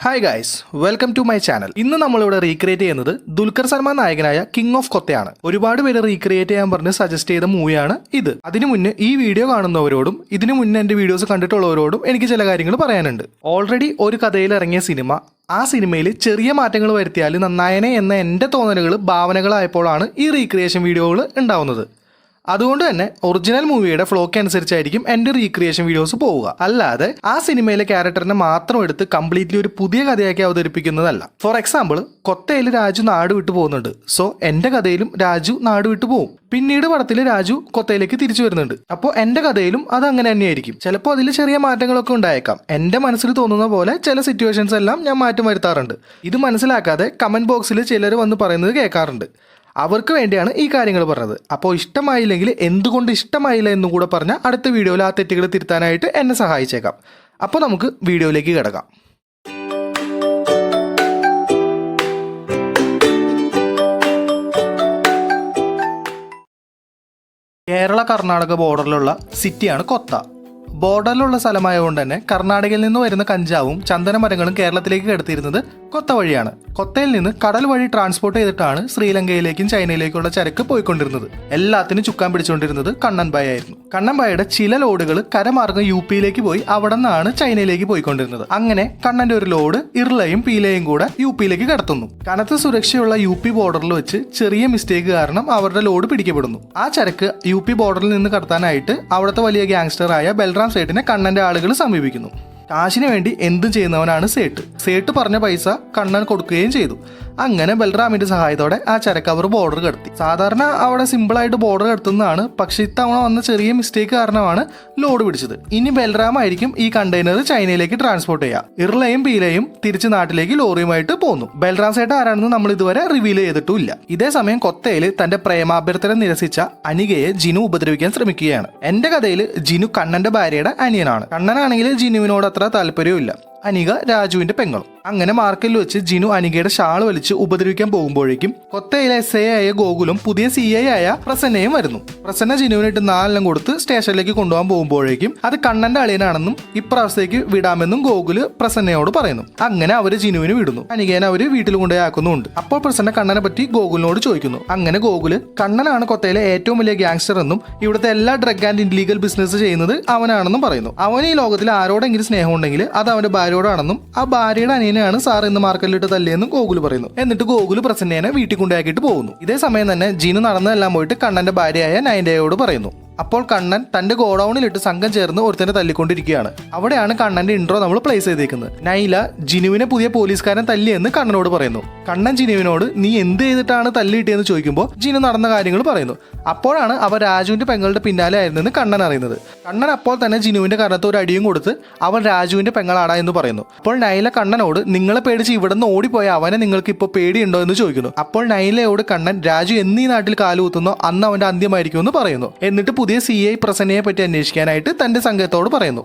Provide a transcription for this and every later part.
Hi guys, welcome to my channel. ഇന്ന് നമ്മളിവിടെ recreate ചെയ്യുന്നത് ദുൽഖർ സൽമാൻ നായകനായ കിങ് ഓഫ് കൊത്തയാണ്. ഒരുപാട് പേര് റീക്രിയേറ്റ് ചെയ്യാൻ പറഞ്ഞ് സജസ്റ്റ് ചെയ്ത മൂവിയാണ് ഇത്. അതിനു മുന്നേ ഈ വീഡിയോ കാണുന്നവരോടും ഇതിനു മുന്നേ എൻ്റെ വീഡിയോസ് കണ്ടിട്ടുള്ളവരോടും എനിക്ക് ചില കാര്യങ്ങൾ പറയാനുണ്ട്. ഓൾറെഡി ഒരു കഥയിൽ ഇറങ്ങിയ സിനിമ, ആ സിനിമയിൽ ചെറിയ മാറ്റങ്ങൾ വരുത്തിയാൽ നന്നായനെ എന്ന എൻ്റെ തോന്നലുകൾ ഭാവനകളായപ്പോഴാണ് ഈ റീക്രിയേഷൻ വീഡിയോകൾ ഉണ്ടാവുന്നത്. അതുകൊണ്ട് തന്നെ ഒറിജിനൽ മൂവിയുടെ ഫ്ലോക്ക് അനുസരിച്ചായിരിക്കും എൻ്റെ റീക്രിയേഷൻ വീഡിയോസ് പോവുക. അല്ലാതെ ആ സിനിമയിലെ ക്യാരക്ടറിനെ മാത്രം എടുത്ത് കംപ്ലീറ്റ്ലി ഒരു പുതിയ കഥയാക്കി അവതരിപ്പിക്കുന്നതല്ല. ഫോർ എക്സാമ്പിൾ, കൊത്തയിൽ രാജു നാട് വിട്ടു പോകുന്നുണ്ട്. സോ എൻ്റെ കഥയിലും രാജു നാട് വിട്ടു പോകും. പിന്നീട് പടത്തിൽ രാജു കൊത്തയിലേക്ക് തിരിച്ചു വരുന്നുണ്ട്. അപ്പോൾ എൻ്റെ കഥയിലും അത് അങ്ങനെ തന്നെയായിരിക്കും. ചിലപ്പോൾ അതിൽ ചെറിയ മാറ്റങ്ങളൊക്കെ ഉണ്ടായേക്കാം. എൻ്റെ മനസ്സിൽ തോന്നുന്ന പോലെ ചില സിറ്റുവേഷൻസ് എല്ലാം ഞാൻ മാറ്റം വരുത്താറുണ്ട്. ഇത് മനസ്സിലാക്കാതെ കമൻറ്റ് ബോക്സിൽ ചിലർ വന്ന് പറയുന്നത് കേൾക്കാറുണ്ട്. അവർക്ക് വേണ്ടിയാണ് ഈ കാര്യങ്ങൾ പറഞ്ഞത്. അപ്പോൾ ഇഷ്ടമായില്ലെങ്കിൽ എന്തുകൊണ്ട് ഇഷ്ടമായില്ല എന്നും കൂടെ പറഞ്ഞാൽ അടുത്ത വീഡിയോയിൽ ആ തെറ്റുകൾ തിരുത്താനായിട്ട് എന്നെ സഹായിച്ചേക്കാം. അപ്പോൾ നമുക്ക് വീഡിയോയിലേക്ക് കിടക്കാം. കേരള കർണാടക ബോർഡറിലുള്ള സിറ്റിയാണ് കൊത്ത. ബോർഡറിലുള്ള സ്ഥലമായതുകൊണ്ട് തന്നെ കർണാടകയിൽ നിന്ന് വരുന്ന കഞ്ചാവും ചന്ദന മരങ്ങളും കേരളത്തിലേക്ക് കടത്തിയിരുന്നത് കൊത്ത വഴിയാണ്. കൊത്തയിൽ നിന്ന് കടൽ വഴി ട്രാൻസ്പോർട്ട് ചെയ്തിട്ടാണ് ശ്രീലങ്കയിലേക്കും ചൈനയിലേക്കുള്ള ചരക്ക് പോയിക്കൊണ്ടിരുന്നത്. എല്ലാത്തിനും ചുക്കാൻ പിടിച്ചുകൊണ്ടിരുന്നത് കണ്ണൻബായി ആയിരുന്നു. കണ്ണൻബായിയുടെ ചില ലോഡുകൾ കരമാർഗം യു പിയിലേക്ക് പോയി അവിടെ നിന്നാണ് ചൈനയിലേക്ക് പോയിക്കൊണ്ടിരുന്നത്. അങ്ങനെ കണ്ണന്റെ ഒരു ലോഡ് ഇർലയും പീലയും കൂടെ യു പിയിലേക്ക് കടത്തുന്നു. കനത്ത സുരക്ഷയുള്ള യു പി ബോർഡറിൽ വെച്ച് ചെറിയ മിസ്റ്റേക്ക് കാരണം അവരുടെ ലോഡ് പിടിക്കപ്പെടുന്നു. ആ ചരക്ക് യു പി ബോർഡറിൽ നിന്ന് കടത്താനായിട്ട് അവിടുത്തെ വലിയ ഗ്യാങ്സ്റ്ററായ ബൽറാം സേട്ടിനെ കണ്ണന്റെ ആളുകൾ സമീപിക്കുന്നു. കാശിന് വേണ്ടി എന്തും ചെയ്യുന്നവനാണ് സേട്ട്. സേട്ട് പറഞ്ഞ പൈസ കണ്ണൻ കൊടുക്കുകയും ചെയ്തു. അങ്ങനെ ബൽറാമിന്റെ സഹായത്തോടെ ആ ചരക്ക് അവർ ബോർഡർ കടത്തി. സാധാരണ അവിടെ സിമ്പിളായിട്ട് ബോർഡർ കടത്തുന്നതാണ്. പക്ഷെ ഇത്തവണ വന്ന ചെറിയ മിസ്റ്റേക്ക് കാരണമാണ് ലോഡ് പിടിച്ചത്. ഇനി ബൽറാം ആയിരിക്കും ഈ കണ്ടെയ്നർ ചൈനയിലേക്ക് ട്രാൻസ്പോർട്ട് ചെയ്യുക. ഇർലയും പീലയും തിരിച്ച് നാട്ടിലേക്ക് ലോറിയുമായിട്ട് പോന്നു. ബൽറാം സേട്ട് ആരാണെന്ന് നമ്മൾ ഇതുവരെ റിവീൽ ചെയ്തിട്ടുമില്ല. ഇതേ സമയം കൊത്തയിൽ തന്റെ പ്രേമാഭ്യർത്ഥന നിരസിച്ച അനികയെ ജിനു ഉപദ്രവിക്കാൻ ശ്രമിക്കുകയാണ്. എന്റെ കഥയിൽ ജിനു കണ്ണന്റെ ഭാര്യയുടെ അനിയനാണ്. കണ്ണനാണെങ്കിൽ ജിനുവിനോട് അത്ര താല്പര്യമില്ല. അനിക രാജുവിന്റെ പെങ്ങളും. അങ്ങനെ മാർക്കറ്റിൽ വെച്ച് ജിനു അനികയുടെ ഷാൾ വലിച്ച് ഉപദ്രവിക്കാൻ പോകുമ്പോഴേക്കും കൊത്തയിലെ എസ് ഐ ആയ ഗോകുലും പുതിയ സി ഐ ആയ പ്രസന്നയും വരുന്നു. പ്രസന്ന ജിനുവിനിട്ട് 4 കൊടുത്ത് സ്റ്റേഷനിലേക്ക് കൊണ്ടുപോകാൻ പോകുമ്പോഴേക്കും അത് കണ്ണന്റെ അളിയനാണെന്നും ഇപ്രാവശ്യത്തേക്ക് വിടാമെന്നും ഗോകുല് പ്രസന്നയോട് പറയുന്നു. അങ്ങനെ അവര് ജിനുവിന് വിടുന്നു. അനികേനെ അവര് വീട്ടിൽ കൊണ്ടുപോയി ആക്കുന്നുണ്ട്. അപ്പോൾ പ്രസന്ന കണ്ണനെ പറ്റി ഗോകുലിനോട് ചോദിക്കുന്നു. അങ്ങനെ ഗോകുല് കണ്ണനാണ് കൊത്തയിലെ ഏറ്റവും വലിയ ഗ്യാങ്സ്റ്റർ എന്നും ഇവിടുത്തെ എല്ലാ ഡ്രഗ് ആൻഡ് ഇൻലീഗൽ ബിസിനസ് ചെയ്യുന്നത് അവനാണെന്നും പറയുന്നു. അവന് ഈ ലോകത്തിൽ ആരോടെങ്കിലും സ്നേഹം ഉണ്ടെങ്കിൽ അത് അവന്റെ ഭാര്യയോടാണെന്നും ആ ഭാര്യയുടെ അനിയനാണ് സാർ ഇന്ന് മാർക്കറ്റിലിട്ട് തല്ലിയെന്നും ഗോകുല് പറയുന്നു. എന്നിട്ട് ഗോകുല് പ്രസന്നേനെ വീട്ടിൽ കൊണ്ടാക്കിയിട്ട് പോകുന്നു. ഇതേ സമയം തന്നെ ജിനു നടന്നതെല്ലാം പോയിട്ട് കണ്ണന്റെ ഭാര്യയായ നയൻഡയോട് പറയുന്നു. അപ്പോൾ കണ്ണൻ തന്റെ ഗോഡൌണിലിട്ട് സംഘം ചേർന്ന് ഒരുത്തനെ തല്ലിക്കൊണ്ടിരിക്കുകയാണ്. അവിടെയാണ് കണ്ണന്റെ ഇൻട്രോ നമ്മൾ പ്ലേസ് ചെയ്തേക്കുന്നത്. നൈല ജിനുവിനെ പുതിയ പോലീസുകാരൻ തല്ലിയെന്ന് കണ്ണനോട് പറയുന്നു. കണ്ണൻ ജിനുവിനോട് നീ എന്ത് ചെയ്തിട്ടാണ് തല്ലിയിട്ടെന്ന് ചോദിക്കുമ്പോൾ ജിനു നടന്ന കാര്യങ്ങൾ പറയുന്നു. അപ്പോഴാണ് അവൻ രാജുവിന്റെ പെങ്ങളുടെ പിന്നാലെ ആയിരുന്നെന്ന് കണ്ണൻ അറിയുന്നത്. കണ്ണൻ അപ്പോൾ തന്നെ ജിനുവിന്റെ കരണത്ത് ഒരു അടിയും കൊടുത്ത് അവൻ രാജുവിന്റെ പെങ്ങളാടാ എന്ന് പറയുന്നു. അപ്പോൾ നൈല കണ്ണനോട് നിങ്ങളെ പേടിച്ച് ഇവിടെ നിന്ന് ഓടിപ്പോയ അവനെ നിങ്ങൾക്ക് ഇപ്പോൾ പേടിയുണ്ടോ എന്ന് ചോദിക്കുന്നു. അപ്പോൾ നൈലയോട് കണ്ണൻ രാജു എന്നീ നാട്ടിൽ കാലുകുത്തുന്നോ അന്ന് അവന്റെ അന്ത്യമായിരിക്കും എന്ന് പറയുന്നു. എന്നിട്ട് പുതിയ സി ഐ പ്രസന്നയെ പറ്റി അന്വേഷിക്കാനായിട്ട് തന്റെ സംഘത്തോട് പറയുന്നു.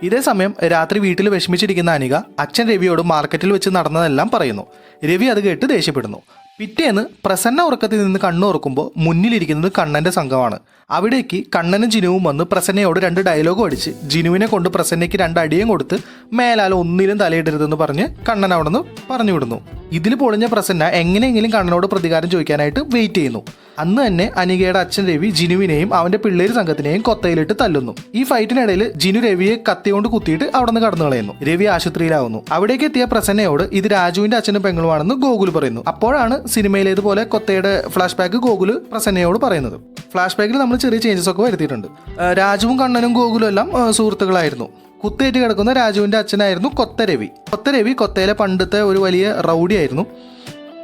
ഇതേ സമയം രാത്രി വീട്ടിൽ വിഷമിച്ചിരിക്കുന്ന അനിക അച്ഛൻ രവിയോട് മാർക്കറ്റിൽ വെച്ച് നടന്നതെല്ലാം പറയുന്നു. രവി അത് കേട്ട് ദേഷ്യപ്പെടുന്നു. പിറ്റേന്ന് പ്രസന്ന ഉറക്കത്തിൽ നിന്ന് കണ്ണുറക്കുമ്പോൾ മുന്നിലിരിക്കുന്നത് കണ്ണന്റെ സംഘമാണ്. അവിടേക്ക് കണ്ണനും ജിനുവും വന്ന് പ്രസന്നയോട് 2 ഡയലോഗും അടിച്ച് ജിനുവിനെ കൊണ്ട് പ്രസന്നയ്ക്ക് 2 അടിയും കൊടുത്ത് മേലാൽ ഒന്നിലും തലയിടരുതെന്ന് പറഞ്ഞ് കണ്ണൻ അവിടെ നിന്ന് പറഞ്ഞു വിടുന്നു. ഇതിൽ പൊളിഞ്ഞ പ്രസന്ന എങ്ങനെയെങ്കിലും കണ്ണനോട് പ്രതികാരം ചോദിക്കാനായിട്ട് വെയിറ്റ് ചെയ്യുന്നു. അന്ന് തന്നെ അനികയുടെ അച്ഛൻ രവി ജിനുവിനെയും അവന്റെ പിള്ളേര് സംഘത്തിനെയും കൊത്തയിലിട്ട് തല്ലുന്നു. ഈ ഫൈറ്റിനിടയിൽ ജിനു രവിയെ കത്തിയോണ്ട് കുത്തിയിട്ട് അവിടെ നിന്ന് കടന്നു കളയുന്നു. രവി ആശുപത്രിയിലാവുന്നു. അവിടേക്ക് എത്തിയ പ്രസന്നയോട് ഇത് രാജുവിന്റെ അച്ഛനും പെങ്ങളുമാണെന്ന് ഗോകുൽ പറയുന്നു. അപ്പോഴാണ് സിനിമയിലേതുപോലെ കൊത്തയുടെ ഫ്ലാഷ് ബാക്ക് ഗോകുൽ പ്രസന്നയോട് പറയുന്നത്. ഫ്ലാഷ് ബാക്കിൽ നമ്മൾ ചെറിയ ചേഞ്ചസ് ഒക്കെ വരുത്തിയിട്ടുണ്ട്. രാജുവും കണ്ണനും ഗോകുലും എല്ലാം സുഹൃത്തുക്കളായിരുന്നു. കുത്തേറ്റ് കിടക്കുന്ന രാജുവിന്റെ അച്ഛനായിരുന്നു കൊത്ത രവി. കൊത്തയിലെ പണ്ടത്തെ ഒരു വലിയ റൗഡി ആയിരുന്നു.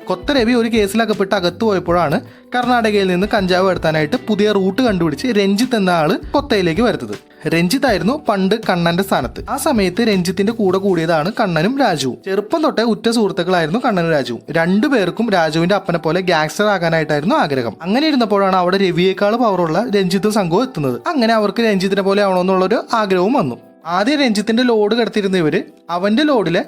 കൊത്ത രവി ഒരു കേസിലകപ്പെട്ട് അകത്ത് പോയപ്പോഴാണ് കർണാടകയിൽ നിന്ന് കഞ്ചാവ് എടുത്താനായിട്ട് പുതിയ റൂട്ട് കണ്ടുപിടിച്ച് രഞ്ജിത്ത് എന്ന ആള് കൊത്തയിലേക്ക് വരുന്നത്. രഞ്ജിത്ത് ആയിരുന്നു പണ്ട് കണ്ണന്റെ സ്ഥാനത്ത്. ആ സമയത്ത് രഞ്ജിത്തിന്റെ കൂടെ കൂടിയതാണ് കണ്ണനും രാജുവും. ചെറുപ്പം തൊട്ടേ ഉറ്റ സുഹൃത്തുക്കളായിരുന്നു കണ്ണനും രാജുവും. രണ്ടുപേർക്കും രാജുവിന്റെ അപ്പനെ പോലെ ഗ്യാങ്സ്റ്റർ ആകാനായിട്ടായിരുന്നു ആഗ്രഹം. അങ്ങനെ ഇരുന്നപ്പോഴാണ് അവിടെ രവിയേക്കാൾ പവറുള്ള രഞ്ജിത്തും സംഘവും എത്തുന്നത്. അങ്ങനെ അവർക്ക് രഞ്ജിത്തിനെ പോലെ ആവണമെന്നുള്ളൊരു ആഗ്രഹവും വന്നു. ആദ്യം രഞ്ജിത്തിന്റെ ലോഡ് കടത്തിയിരുന്ന ഇവര് അവന്റെ ലോഡിലെ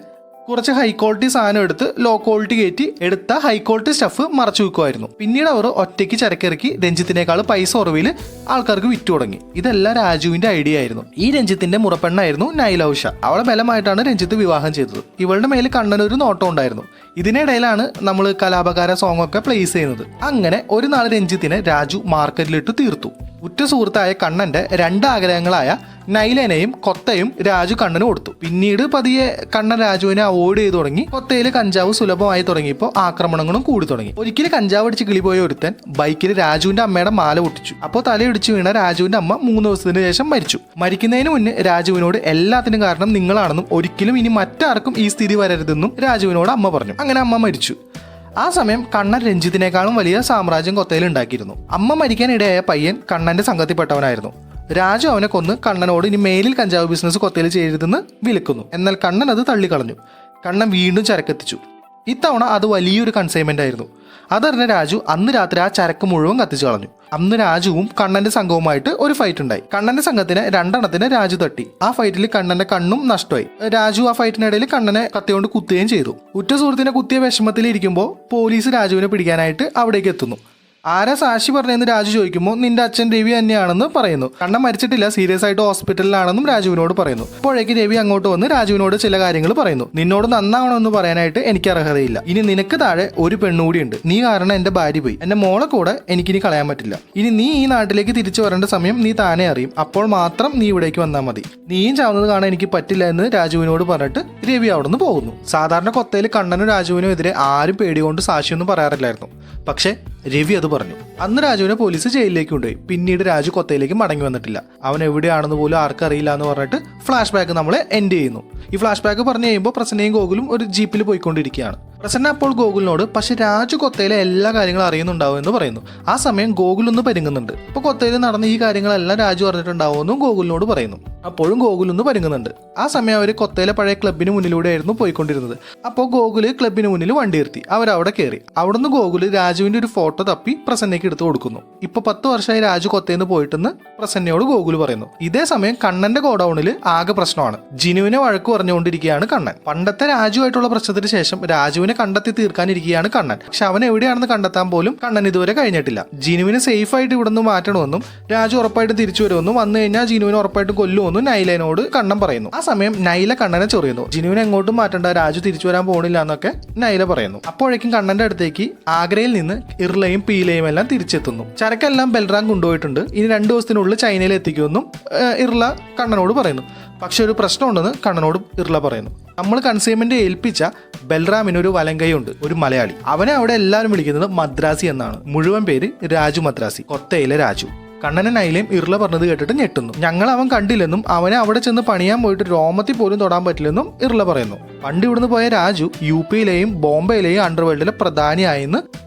കുറച്ച് ഹൈ ക്വാളിറ്റി സാധനം എടുത്ത് ലോ ക്വാളിറ്റി കയറ്റി എടുത്ത ഹൈ ക്വാളിറ്റി സ്റ്റഫ് മറച്ചു വെക്കുമായിരുന്നു. പിന്നീട് അവർ ഒറ്റയ്ക്ക് ചരക്കിറക്കി രഞ്ജിത്തിനേക്കാൾ പൈസ കുറവിൽ ആൾക്കാർക്ക് വിറ്റു തുടങ്ങി. ഇതെല്ലാം രാജുവിന്റെ ഐഡിയ ആയിരുന്നു. ഈ രഞ്ജിത്തിന്റെ മുറപ്പെണ്ണായിരുന്നു നൈല ഉഷ. അവളെ ബലമായിട്ടാണ് രഞ്ജിത്ത് വിവാഹം ചെയ്തത്. ഇവളുടെ മേൽ കണ്ണനൊരു നോട്ടം ഉണ്ടായിരുന്നു. ഇതിനിടയിലാണ് നമ്മൾ കലാപകാര സോങ് ഒക്കെ പ്ലേസ് ചെയ്യുന്നത്. അങ്ങനെ ഒരു നാൾ രഞ്ജിത്തിനെ രാജു മാർക്കറ്റിലിട്ട് തീർത്തു. ഉറ്റ സുഹൃത്തായ കണ്ണന്റെ 2 ആഗ്രഹങ്ങളായ നൈലനെയും കൊത്തയും രാജു കണ്ണന് കൊടുത്തു. പിന്നീട് പതിയെ കണ്ണൻ രാജുവിനെ അവോയ്ഡ് ചെയ്തു തുടങ്ങി. കൊത്തയിൽ കഞ്ചാവ് സുലഭമായി തുടങ്ങിയപ്പോൾ ആക്രമണങ്ങളും കൂടി തുടങ്ങി. ഒരിക്കലും കഞ്ചാവ് അടിച്ച് കിളിപോയ ഒരുത്തൻ ബൈക്കിൽ രാജുവിന്റെ അമ്മയുടെ മാല പൊട്ടിച്ചു. അപ്പോൾ തലയിടിച്ചു വീണ രാജുവിന്റെ അമ്മ 3 ദിവസത്തിന് ശേഷം മരിച്ചു. മരിക്കുന്നതിന് മുന്നേ രാജുവിനോട് എല്ലാത്തിനും കാരണം നിങ്ങളാണെന്നും ഒരിക്കലും ഇനി മറ്റാർക്കും ഈ സ്ഥിതി വരരുതെന്നും രാജുവിനോട് അമ്മ പറഞ്ഞു. അങ്ങനെ അമ്മ മരിച്ചു. ആ സമയം കണ്ണൻ രഞ്ജിത്തിനേക്കാളും വലിയ സാമ്രാജ്യം കൊത്തയിൽ ഉണ്ടാക്കിയിരുന്നു. അമ്മ മരിക്കാനിടയായ പയ്യൻ കണ്ണന്റെ സംഘത്തിൽപ്പെട്ടവനായിരുന്നു. രാജു അവനെ കൊന്ന് കണ്ണനോട് ഇനി മേലിൽ കഞ്ചാവ് ബിസിനസ് കൊത്തയിൽ ചെയ്യരുതെന്ന് വിലക്കുന്നു. എന്നാൽ കണ്ണൻ അത് തള്ളിക്കളഞ്ഞു. കണ്ണൻ വീണ്ടും ചരക്കെത്തിച്ചു. ഇത്തവണ അത് വലിയൊരു കൺസൈൻമെന്റ് ആയിരുന്നു. അതറിഞ്ഞ രാജു അന്ന് രാത്രി ആ ചരക്ക് മുഴുവൻ കത്തിച്ചു കളഞ്ഞു. അന്ന് രാജുവും കണ്ണന്റെ സംഘവുമായിട്ട് ഒരു ഫൈറ്റ് ഉണ്ടായി. കണ്ണന്റെ സംഘത്തിന് 2 എണ്ണത്തിന് രാജു തട്ടി. ആ ഫൈറ്റിൽ കണ്ണന്റെ കണ്ണും നഷ്ടമായി. രാജു ആ ഫൈറ്റിനിടയിൽ കണ്ണനെ കത്തിയോണ്ട് കുത്തുകയും ചെയ്തു. ഉറ്റ സുഹൃത്തിനെ കുത്തിയ വിഷമത്തിൽ ഇരിക്കുമ്പോൾ പോലീസ് രാജുവിനെ പിടിക്കാനായിട്ട് അവിടേക്ക് എത്തുന്നു. ആരാ സാക്ഷി പറഞ്ഞെന്ന് രാജു ചോദിക്കുമ്പോൾ നിന്റെ അച്ഛൻ രവി തന്നെയാണെന്ന് പറയുന്നു. കണ്ണൻ മരിച്ചിട്ടില്ല, സീരിയസ് ആയിട്ട് ഹോസ്പിറ്റലിലാണെന്നും രാജുവിനോട് പറയുന്നു. അപ്പോഴേക്ക് രവി അങ്ങോട്ട് വന്ന് രാജുവിനോട് ചില കാര്യങ്ങൾ പറയുന്നു. നിന്നോട് നന്നാവണമെന്ന് പറയാനായിട്ട് എനിക്ക് അർഹതയില്ല. ഇനി നിനക്ക് താഴെ ഒരു പെണ്ണുകൂടിയുണ്ട്. നീ കാരണം എന്റെ ഭാര്യ പോയി. എന്റെ മോളെ കൂടെ എനിക്കിനി കളയാൻ പറ്റില്ല. ഇനി നീ ഈ നാട്ടിലേക്ക് തിരിച്ചു വരേണ്ട സമയം നീ താനെ അറിയും. അപ്പോൾ മാത്രം നീ ഇവിടേക്ക് വന്നാൽ മതി. നീയും ചാവുന്നത് കാണാൻ എനിക്ക് പറ്റില്ല എന്ന് രാജുവിനോട് പറഞ്ഞിട്ട് രവി അവിടെ നിന്ന് പോകുന്നു. സാധാരണ കൊത്തയിൽ കണ്ണനും രാജുവിനും എതിരെ ആരും പേടികൊണ്ട് സാക്ഷിയൊന്നും പറയാറില്ലായിരുന്നു. പക്ഷേ രവി അത് പറഞ്ഞു. അന്ന് രാജുവിനെ പോലീസ് ജയിലിലേക്ക് കൊണ്ടുപോയി. പിന്നീട് രാജു കൊത്തയിലേക്ക് മടങ്ങി വന്നിട്ടില്ല. അവൻ എവിടെയാണെന്ന് പോലും ആർക്കറിയില്ല എന്ന് പറഞ്ഞിട്ട് ഫ്ലാഷ് ബാക്ക് നമ്മളെ എൻഡ് ചെയ്യുന്നു. ഈ ഫ്ലാഷ് ബാക്ക് പറഞ്ഞു കഴിയുമ്പോൾ പ്രസന്നയും ഗോകുലും ഒരു ജീപ്പിൽ പോയിക്കൊണ്ടിരിക്കുകയാണ്. പ്രസന്ന അപ്പോൾ ഗോകുലിനോട് പക്ഷെ രാജു കൊത്തയിലെ എല്ലാ കാര്യങ്ങളും അറിയുന്നുണ്ടാവും എന്ന് പറയുന്നു. ആ സമയം ഗോകുൽ ഒന്ന് പരുങ്ങുന്നുണ്ട്. അപ്പോൾ കൊത്തയിൽ നടന്ന ഈ കാര്യങ്ങളെല്ലാം രാജു അറിഞ്ഞിട്ടുണ്ടാവുമെന്നും ഗോകുലിനോട് പറയുന്നു. അപ്പോഴും ഗോകുൽ ഒന്ന് പരുങ്ങുന്നുണ്ട്. ആ സമയം അവർ കൊത്തയിലെ പഴയ ക്ലബിന് മുന്നിലൂടെ ആയിരുന്നു പോയിക്കൊണ്ടിരുന്നത്. അപ്പോൾ ഗോകുല് ക്ലബിന് മുന്നിൽ വണ്ടി നിർത്തി. അവരവിടെ കയറി. അവിടുന്ന് ഗോകുല് രാജുവിന്റെ ഒരു ഫോട്ടോ തപ്പി പ്രസന്നയ്ക്ക് എടുത്ത് കൊടുക്കുന്നു. ഇപ്പൊ 10 വർഷമായി രാജു കൊത്തയിന്ന് പോയിട്ടെന്ന് പ്രസന്നയോട് ഗോകുല് പറയുന്നു. ഇതേ സമയം കണ്ണന്റെ ഗോഡൌണിൽ ആകെ പ്രശ്നമാണ്. ജിനുവിനെ വഴക്ക് പറഞ്ഞുകൊണ്ടിരിക്കുകയാണ് കണ്ണൻ. പണ്ടത്തെ രാജുവായിട്ടുള്ള പ്രശ്നത്തിന് ശേഷം രാജുവിനെ കണ്ടെത്തി തീർക്കാനിരിക്കുകയാണ് കണ്ണൻ. പക്ഷെ അവൻ എവിടെയാണെന്ന് കണ്ടെത്താൻ പോലും കണ്ണൻ ഇതുവരെ കഴിഞ്ഞിട്ടില്ല. ജിനുവിനെ സേഫ് ആയിട്ട് ഇവിടെ നിന്ന് മാറ്റണമെന്നും രാജു ഉറപ്പായിട്ട് തിരിച്ചു വരുമെന്നും വന്നു കഴിഞ്ഞാൽ ജിനുവിനെ ഉറപ്പായിട്ടും കൊല്ലുമെന്നും നൈലനോട് കണ്ണൻ പറയുന്നു. ആ സമയം നൈല കണ്ണനെ ചൊറിയുന്നു. ജിനുവിനെ എങ്ങോട്ടും മാറ്റണ്ട, രാജു തിരിച്ചു വരാൻ പോണില്ല എന്നൊക്കെ നൈല പറയുന്നു. അപ്പോഴേക്കും കണ്ണന്റെ അടുത്തേക്ക് ആഗ്രയിൽ നിന്ന് ഇർലയും പീലയും എല്ലാം തിരിച്ചെത്തുന്നു. ചരക്കെല്ലാം ബൽറാം കൊണ്ടുപോയിട്ടുണ്ട്. ഇനി 2 ദിവസത്തിനുള്ളിൽ ചൈനയിൽ എത്തിക്കുമെന്നും ഇർല കണ്ണനോട് പറയുന്നു. പക്ഷെ ഒരു പ്രശ്നമുണ്ടെന്ന് കണ്ണനോട് ഇർല പറയുന്നു. നമ്മൾ കൺസൈൻമെന്റ് ഏൽപ്പിച്ച ബൽറാമിനൊരു വലങ്കയുണ്ട്, ഒരു മലയാളി. അവനെ അവിടെ എല്ലാവരും വിളിക്കുന്നത് മദ്രാസി എന്നാണ്. മുഴുവൻ പേര് രാജു മദ്രാസി, കൊത്തയിലെ രാജു. കണ്ണനും നൈലയും ഇർല പറഞ്ഞത് കേട്ടിട്ട് ഞെട്ടുന്നു. ഞങ്ങൾ അവൻ കണ്ടില്ലെന്നും അവനെ അവിടെ ചെന്ന് പണിയാൻ പോയിട്ട് രോമത്തിൽ പോലും തൊടാൻ പറ്റില്ലെന്നും ഇർല പറയുന്നു. പണ്ട് ഇവിടുന്ന് പോയ രാജു യുപിയിലെയും ബോംബെയിലെയും അണ്ടർവേൾഡിലെ പ്രധാനിയായെന്ന്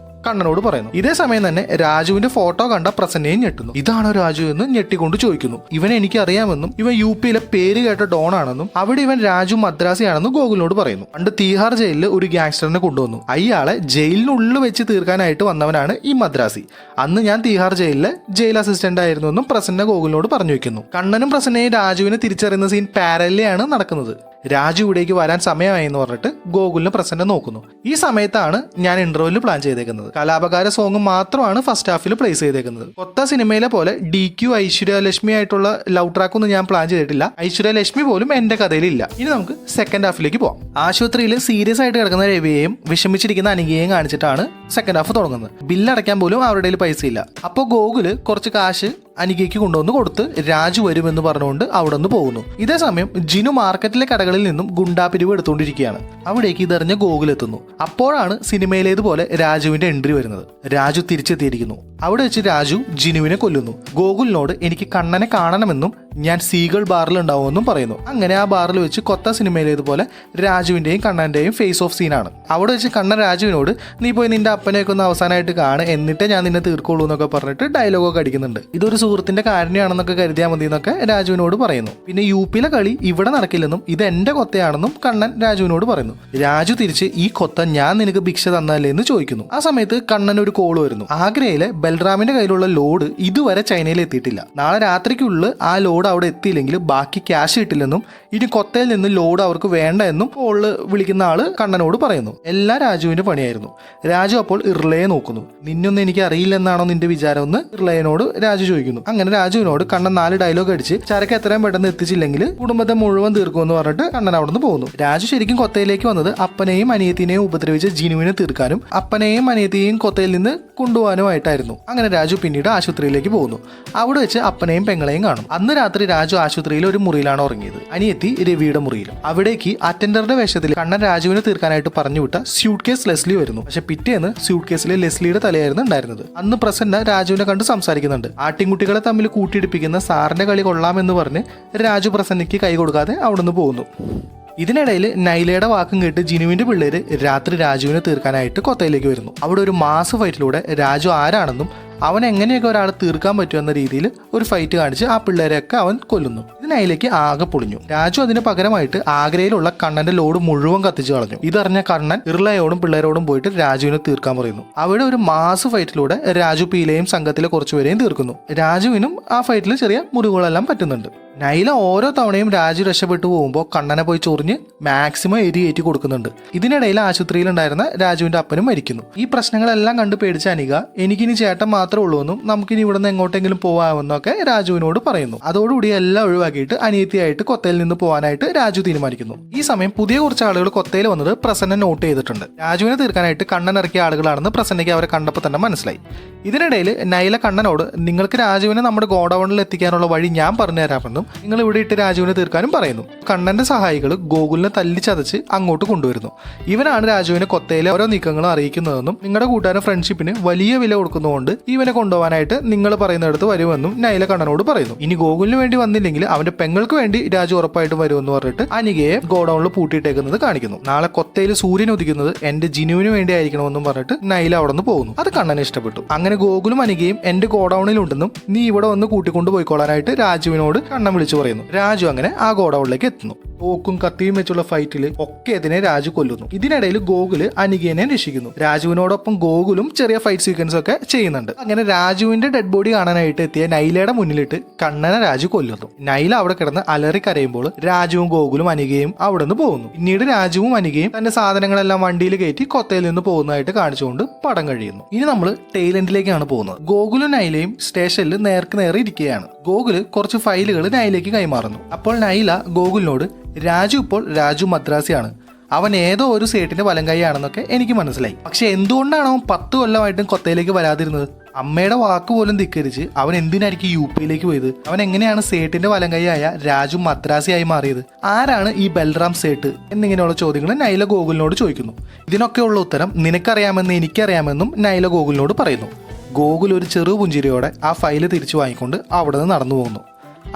കണ്ണനോട് പറയുന്നു. ഇതേ സമയം തന്നെ രാജുവിന്റെ ഫോട്ടോ കണ്ട പ്രസന്നയും ഞെട്ടുന്നു. ഇതാണോ രാജു എന്ന് ഞെട്ടിക്കൊണ്ട് ചോദിക്കുന്നു. ഇവനെ എനിക്ക് അറിയാമെന്നും ഇവൻ യുപിയിലെ പേര് കേട്ട ഡോൺ ആണെന്നും അവിടെ ഇവൻ രാജു മദ്രാസിയാണെന്നും ഗോകുലിനോട് പറയുന്നു. പണ്ട് തീഹാർ ജയിലിൽ ഒരു ഗ്യാങ്സ്റ്ററിനെ കൊണ്ടുവന്നു. അയാളെ ജയിലിനുള്ളിൽ വെച്ച് തീർക്കാനായിട്ട് വന്നവനാണ് ഈ മദ്രാസി. അന്ന് ഞാൻ തീഹാർ ജയിലിലെ ജയിൽ അസിസ്റ്റന്റ് ആയിരുന്നു എന്നും പ്രസന്ന ഗോകുലിനോട് പറഞ്ഞു വെക്കുന്നു. കണ്ണനും പ്രസന്നയും രാജുവിനെ തിരിച്ചറിയുന്ന സീൻ പാരലിലാണ് നടക്കുന്നത്. രാജു ഇവിടേക്ക് വരാൻ സമയമായി എന്ന് പറഞ്ഞിട്ട് ഗോകുലിനെ പ്രസന്ന നോക്കുന്നു. ഈ സമയത്താണ് ഞാൻ ഇന്റർവ്യൂവിൽ പ്ലാൻ ചെയ്തേക്കുന്നത്. കലാപകാര സോങ് മാത്രമാണ് ഫസ്റ്റ് ഹാഫിൽ പ്ലേസ് ചെയ്തേക്കുന്നത്. കൊത്ത സിനിമയിലെ പോലെ DQ ഐശ്വര്യലക്ഷ്മി ആയിട്ടുള്ള ലവ് ട്രാക്ക് ഒന്നും ഞാൻ പ്ലാൻ ചെയ്തിട്ടില്ല. ഐശ്വര്യലക്ഷ്മി പോലും എന്റെ കഥയിലില്ല. ഇനി നമുക്ക് സെക്കൻഡ് ഹാഫിലേക്ക് പോവാം. ആശുപത്രിയിൽ സീരിയസ് ആയിട്ട് കിടക്കുന്ന രവിയെയും വിഷമിച്ചിരിക്കുന്ന അനികയെയും കാണിച്ചിട്ടാണ് സെക്കൻഡ് ഹാഫ് തുടങ്ങുന്നത്. ബില്ലടയ്ക്കാൻ പോലും അവരുടെ പൈസ ഇല്ല. അപ്പോൾ ഗോകുല് കുറച്ച് കാശ് അനികയ്ക്ക് കൊണ്ടുവന്ന് കൊടുത്ത് രാജു വരുമെന്ന് പറഞ്ഞുകൊണ്ട് അവിടെ നിന്ന് പോകുന്നു. ഇതേ സമയം ജിനു മാർക്കറ്റിലെ കടകളിൽ നിന്നും ഗുണ്ടാപിരിവ് എടുത്തുകൊണ്ടിരിക്കുകയാണ്. അവിടേക്ക് ഇതറിഞ്ഞ ഗോകുൽ എത്തുന്നു. അപ്പോഴാണ് സിനിമയിലേതുപോലെ രാജുവിന്റെ എൻട്രി വരുന്നത്. രാജു തിരിച്ചെത്തിയിരിക്കുന്നു. അവിടെ വെച്ച് രാജു ജിനുവിനെ കൊല്ലുന്നു. ഗോകുലിനോട് എനിക്ക് കണ്ണനെ കാണണമെന്നും ഞാൻ സീഗൾ ബാറിൽ ഉണ്ടാവുമെന്നും പറയുന്നു. അങ്ങനെ ആ ബാറിൽ വെച്ച് കൊത്ത സിനിമയിലേതുപോലെ രാജുവിന്റെയും കണ്ണന്റെയും ഫേസ് ഓഫ് സീനാണ്. അവിടെ വെച്ച് കണ്ണൻ രാജുവിനോട് നീ പോയി നിന്റെ അപ്പനെയൊക്കെ ഒന്ന് അവസാനമായിട്ട് കാണ്, എന്നിട്ടേ ഞാൻ നിന്നെ തീർക്കുള്ളൂ എന്നൊക്കെ പറഞ്ഞിട്ട് ഡയലോഗൊക്കെ അടിക്കുന്നുണ്ട്. ഇതൊരു സുഹൃത്തിന്റെ കാരണമാണെന്നൊക്കെ കരുതിയാൽ മതി എന്നൊക്കെ രാജുവിനോട് പറയുന്നു. പിന്നെ യുപിയിലെ കളി ഇവിടെ നടക്കില്ലെന്നും ഇത് എന്റെ കൊത്തയാണെന്നും കണ്ണൻ രാജുവിനോട് പറയുന്നു. രാജു തിരിച്ച് ഈ കൊത്ത ഞാൻ നിനക്ക് ഭിക്ഷ തന്നല്ലേ എന്ന് ചോദിക്കുന്നു. ആ സമയത്ത് കണ്ണൻ ഒരു കോള് വരുന്നു. ആഗ്രയിലെ ബൽറാമിന്റെ കയ്യിലുള്ള ലോഡ് ഇതുവരെ ചൈനയിൽ എത്തിയിട്ടില്ല. നാളെ രാത്രിക്കുള്ളിൽ ആ ലോഡ് അവിടെ എത്തിയില്ലെങ്കിൽ ബാക്കി ക്യാഷ് കിട്ടില്ലെന്നും ഇനി കൊത്തയിൽ നിന്ന് ലോഡ് അവർക്ക് വേണ്ട എന്നും പോളിൽ വിളിക്കുന്ന ആള് കണ്ണനോട് പറയുന്നു. എല്ലാം രാജുവിന്റെ പണിയായിരുന്നു. രാജു അപ്പോൾ ഇർലയെ നോക്കുന്നു. നിന്നൊന്നും എനിക്ക് അറിയില്ലെന്നാണോ നിന്റെ വിചാരം എന്ന് ഇർലയനോട് രാജു ചോദിക്കുന്നു. അങ്ങനെ രാജുവിനോട് കണ്ണൻ 4 ഡയലോഗ് അടിച്ച് ചരക്ക് എത്രയും പെട്ടെന്ന് എത്തിച്ചില്ലെങ്കിൽ കുടുംബത്തെ മുഴുവൻ തീർക്കുമെന്ന് പറഞ്ഞിട്ട് കണ്ണൻ അവിടെ നിന്ന് പോകുന്നു. രാജു ശരിക്കും കൊത്തയിലേക്ക് വന്നത് അപ്പനെയും അനിയത്തിനെയും ഉപദ്രവിച്ച ജിനുവിനെ തീർക്കാനും അപ്പനെയും അനിയത്തിയെയും കൊത്തയിൽ നിന്ന് കൊണ്ടുപോകാനുമായിട്ടായിരുന്നു. അങ്ങനെ രാജു പിന്നീട് ആശുപത്രിയിലേക്ക് പോകുന്നു. അവിടെ വെച്ച് അപ്പനെയും പെങ്ങളെയും കാണും. അന്ന് രാത്രി രാജു ആശുപത്രിയിൽ ഒരു മുറിയിലാണ് ഉറങ്ങിയത്. അനിയത്തി രവിയുടെ മുറിയിലും. അവിടേക്ക് അറ്റൻഡറുടെ വേഷത്തിൽ കണ്ണൻ രാജുവിനെ തീർക്കാനായിട്ട് പറഞ്ഞുവിട്ട സ്യൂട്ട് കേസ് ലെസ്ലി വരുന്നു. പക്ഷെ പിറ്റേന്ന് സ്യൂട്ട് കേസിലെ ലെസ്ലിയുടെ തലയായിരുന്നു ഉണ്ടായിരുന്നത്. അന്ന് പ്രസന്ന രാജുവിനെ കണ്ട് സംസാരിക്കുന്നുണ്ട്. ആട്ടിൻകുട്ടികളെ തമ്മിൽ കൂട്ടിയിടിപ്പിക്കുന്ന സാറിന്റെ കളി കൊള്ളാമെന്ന് പറഞ്ഞ് രാജു പ്രസന്നയ്ക്ക് കൈ കൊടുക്കാതെ അവിടുന്ന് പോകുന്നു. ഇതിനിടയിൽ നൈലയുടെ വാക്കും കേട്ട് ജിനുവിന്റെ പിള്ളേര് രാത്രി രാജുവിനെ തീർക്കാനായിട്ട് കൊത്തയിലേക്ക് വരുന്നു. അവിടെ ഒരു മാസ് ഫൈറ്റിലൂടെ രാജു ആരാണെന്നും അവൻ എങ്ങനെയൊക്കെ ഒരാളെ തീർക്കാൻ പറ്റുമെന്ന രീതിയിൽ ഒരു ഫൈറ്റ് കാണിച്ച് ആ പിള്ളേരെയൊക്കെ അവൻ കൊല്ലുന്നു. ഇതിനയിലേക്ക് ആകെ പൊളിഞ്ഞു. രാജു അതിന് പകരമായിട്ട് ആഗ്രയിലുള്ള കണ്ണന്റെ ലോഡ് മുഴുവൻ കത്തിച്ചു കളഞ്ഞു. ഇതറിഞ്ഞ കണ്ണൻ ഇർലയോടും പിള്ളേരോടും പോയിട്ട് രാജുവിനെ തീർക്കാൻ പറയുന്നു. അവിടെ ഒരു മാസ് ഫൈറ്റിലൂടെ രാജു പീലയും സംഘത്തിലെ കുറച്ചുപേരെയും തീർക്കുന്നു. രാജുവിനും ആ ഫൈറ്റിൽ ചെറിയ മുറിവുകളെല്ലാം പറ്റുന്നുണ്ട്. നൈല ഓരോ തവണയും രാജു രക്ഷപ്പെട്ടു പോകുമ്പോൾ കണ്ണനെ പോയി ചൊറിഞ്ഞ് മാക്സിമം എരിയേറ്റി കൊടുക്കുന്നുണ്ട്. ഇതിനിടയിൽ ആശുപത്രിയിലുണ്ടായിരുന്ന രാജുവിന്റെ അപ്പനും മരിക്കുന്നു. ഈ പ്രശ്നങ്ങളെല്ലാം കണ്ട് പേടിച്ച അനിക എനിക്കിനി ചേട്ടൻ മാത്രമേ ഉള്ളൂ എന്നും നമുക്കിനി ഇവിടെ നിന്ന് എങ്ങോട്ടെങ്കിലും പോകാമെന്നൊക്കെ രാജുവിനോട് പറയുന്നു. അതോടുകൂടി എല്ലാം ഒഴിവാക്കിയിട്ട് അനിയത്തിയായിട്ട് കൊത്തയിൽ നിന്ന് പോകാനായിട്ട് രാജു തീരുമാനിക്കുന്നു. ഈ സമയം പുതിയ കുറച്ച് ആളുകൾ കൊത്തയിൽ വന്നത് പ്രസന്ന നോട്ട് ചെയ്തിട്ടുണ്ട്. രാജുവിനെ തീർക്കാനായിട്ട് കണ്ണൻ ഇറക്കിയ ആളുകളാണെന്ന് പ്രസന്നയ്ക്ക് അവരെ കണ്ടപ്പോൾ തന്നെ മനസ്സിലായി. ഇതിനിടയിൽ നൈല കണ്ണനോട് നിങ്ങൾക്ക് രാജുവിനെ നമ്മുടെ ഗോഡൌണിൽ എത്തിക്കാനുള്ള വഴി ഞാൻ പറഞ്ഞു തരാമെന്നും നിങ്ങൾ ഇവിടെ ഇട്ട് രാജുവിനെ തീർക്കാനും പറയുന്നു. കണ്ണന്റെ സഹായികൾ ഗോകുലിനെ തല്ലിച്ചതച്ച് അങ്ങോട്ട് കൊണ്ടുവരുന്നു. ഇവനാണ് രാജുവിനെ കൊത്തയിലെ ഓരോ നീക്കങ്ങളും അറിയിക്കുന്നതെന്നും നിങ്ങളുടെ കൂട്ടുകാരൻ ഫ്രണ്ട്ഷിപ്പിന് വലിയ വില കൊടുക്കുന്നതുകൊണ്ട് ഇവനെ കൊണ്ടുപോകാനായിട്ട് നിങ്ങൾ പറയുന്നിടത്ത് വരുമെന്നും നൈല കണ്ണനോട് പറയുന്നു. ഇനി ഗോകുലിന് വേണ്ടി വന്നില്ലെങ്കിൽ അവന്റെ പെങ്ങൾക്ക് വേണ്ടി രാജു ഉറപ്പായിട്ടും വരുമെന്ന് പറഞ്ഞിട്ട് അനികയെ ഗോഡൌണിൽ പൂട്ടിയിട്ടേക്കുന്നത് കാണിക്കുന്നു. നാളെ കൊത്തയിൽ സൂര്യൻ ഉദിക്കുന്നത് എന്റെ ജിനുവിന് വേണ്ടി ആയിരിക്കണമെന്നും പറഞ്ഞിട്ട് നൈല അവിടെ നിന്ന് പോകുന്നു. അത് കണ്ണനെ ഇഷ്ടപ്പെട്ടു. അങ്ങനെ ഗോകുലും അനികയും എന്റെ ഗോഡൌണിലുണ്ടെന്നും നീ ഇവിടെ വന്ന് കൂട്ടിക്കൊണ്ടു പോയിക്കോളാനായിട്ട് രാജുവിനോട് കണ്ണൻ വിളിച്ചു പറയുന്നു. രാജു അങ്ങനെ ആ ഗോഡൌണിലേക്ക് എത്തുന്നു. തോക്കും കത്തിയും വെച്ചുള്ള ഫൈറ്റിൽ ഒക്കെ ഇതിനെ രാജു കൊല്ലുന്നു. ഇതിനിടയിൽ ഗോകുല് അനികേനെ രക്ഷിക്കുന്നു. രാജുവിനോടൊപ്പം ഗോകുലും ചെറിയ ഫൈറ്റ് സീക്വൻസ് ഒക്കെ ചെയ്യുന്നുണ്ട്. അങ്ങനെ രാജുവിന്റെ ഡെഡ് ബോഡി കാണാനായിട്ട് എത്തിയ നൈലയുടെ മുന്നിലിട്ട് കണ്ണനെ രാജു കൊല്ലുന്നു. നൈല അവിടെ കിടന്ന് അലറി കരയുമ്പോൾ രാജുവും ഗോകുലും അനികയും അവിടെ നിന്ന് പോകുന്നു. പിന്നീട് രാജുവും അനികയും തന്റെ സാധനങ്ങളെല്ലാം വണ്ടിയിൽ കയറ്റി കൊത്തയിൽ നിന്ന് പോകുന്നതായിട്ട് കാണിച്ചുകൊണ്ട് പടം കഴിയുന്നു. ഇനി നമ്മൾ ടെയിലെൻഡിലേക്കാണ് പോകുന്നത്. ഗോകുലും നൈലയും സ്റ്റേഷനിൽ നേർക്ക് നേരെ ഇരിക്കുകയാണ്. ഗോകുല് കുറച്ച് ഫയലുകൾ നൈലയ്ക്ക് കൈമാറുന്നു. അപ്പോൾ നൈല ഗോകുലിനോട് രാജു ഇപ്പോൾ രാജു മദ്രാസിയാണ്, അവൻ ഏതോ ഒരു സേട്ടിന്റെ വലം കൈയാണെന്നൊക്കെ എനിക്ക് മനസ്സിലായി. പക്ഷെ എന്തുകൊണ്ടാണ് അവൻ 10 കൊല്ലമായിട്ടും കൊത്തയിലേക്ക് വരാതിരുന്നത്? അമ്മയുടെ വാക്ക് പോലും ധിക്കരിച്ച് അവൻ എന്തിനായിരിക്കും UPയിലേക്ക് പോയത്? അവൻ എങ്ങനെയാണ് സേട്ടിന്റെ വലം കൈയായ രാജു മദ്രാസിയായി മാറിയത്? ആരാണ് ഈ ബൽറാം സേട്ട് എന്നിങ്ങനെയുള്ള ചോദ്യങ്ങൾ നൈല ഗോകുലിനോട് ചോദിക്കുന്നു. ഇതിനൊക്കെയുള്ള ഉത്തരം നിനക്കറിയാമെന്ന് എനിക്കറിയാമെന്നും നൈല ഗോകുലിനോട് പറയുന്നു. ഗോകുൽ ഒരു ചെറു പുഞ്ചിരിയോടെ ആ ഫയല് തിരിച്ചു വാങ്ങിക്കൊണ്ട് അവിടെ നിന്ന് നടന്നു പോകുന്നു.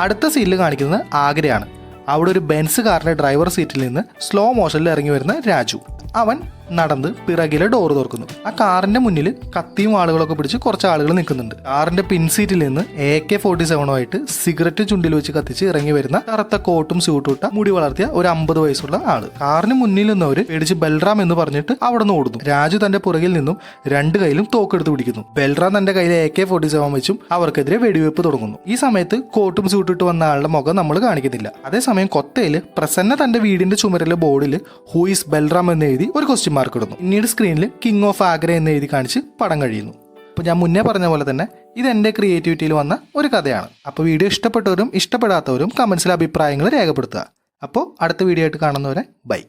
അടുത്ത സീനിൽ കാണിക്കുന്നത് ആഗ്രയാണ്. അവിടെ ഒരു ബെൻസ് കാറിന്റെ ഡ്രൈവർ സീറ്റിൽ നിന്ന് സ്ലോ മോഷനിൽ ഇറങ്ങി വരുന്ന രാജു. അവൻ നടന്ന് പിറകിലെ ഡോർ തുറക്കുന്നു. ആ കാറിന്റെ മുന്നിൽ കത്തിയും ആളുകളൊക്കെ പിടിച്ച് കുറച്ച് ആളുകൾ നിൽക്കുന്നുണ്ട്. കാറിന്റെ പിൻസീറ്റിൽ നിന്ന് AK-47 സിഗരറ്റ് ചുണ്ടിൽ വെച്ച് കത്തിച്ച് ഇറങ്ങി വരുന്ന കറുത്ത കോട്ടും സ്യൂട്ടും ഇട്ട മുടി വളർത്തിയ ഒരു 50 വയസ്സുള്ള ആള്. കാറിന് മുന്നിൽ നിന്നവര് പേടിച്ച് ബൽറാം എന്ന് പറഞ്ഞിട്ട് അവിടെ നിന്ന് ഓടുന്നു. രാജു തന്റെ പുറകിൽ നിന്നും 2 കൈയിലും തോക്കെടുത്ത് പിടിക്കുന്നു. ബൽറാം തന്റെ കയ്യിൽ AK-47 വെച്ചും അവർക്കെതിരെ വെടിവെപ്പ് തുടങ്ങുന്നു. ഈ സമയത്ത് കോട്ടും സ്യൂട്ടും ഇട്ട് വന്ന ആളുടെ മുഖം നമ്മൾ കാണിക്കുന്നില്ല. അതേസമയം കൊത്തയിൽ പ്രസന്ന തന്റെ വീടിന്റെ ചുമരിലെ ബോർഡിൽ ഹൂ ഈസ് ബൽറാം എന്ന് എഴുതി ഒരു ക്വസ്റ്റ്യൻ മാർക്ക് ഇടുന്നു. പിന്നീട് സ്ക്രീനിൽ കിങ് ഓഫ് ആഗ്ര എന്ന് എഴുതി കാണിച്ച് പടം കഴിയുന്നു. അപ്പോൾ ഞാൻ മുന്നേ പറഞ്ഞ പോലെ തന്നെ ഇത് എൻ്റെ ക്രിയേറ്റിവിറ്റിയിൽ വന്ന ഒരു കഥയാണ്. അപ്പോൾ വീഡിയോ ഇഷ്ടപ്പെട്ടവരും ഇഷ്ടപ്പെടാത്തവരും കമൻസിൽ അഭിപ്രായങ്ങൾ രേഖപ്പെടുത്തുക. അപ്പോൾ അടുത്ത വീഡിയോ ആയിട്ട് കാണുന്നവരെ ബൈ.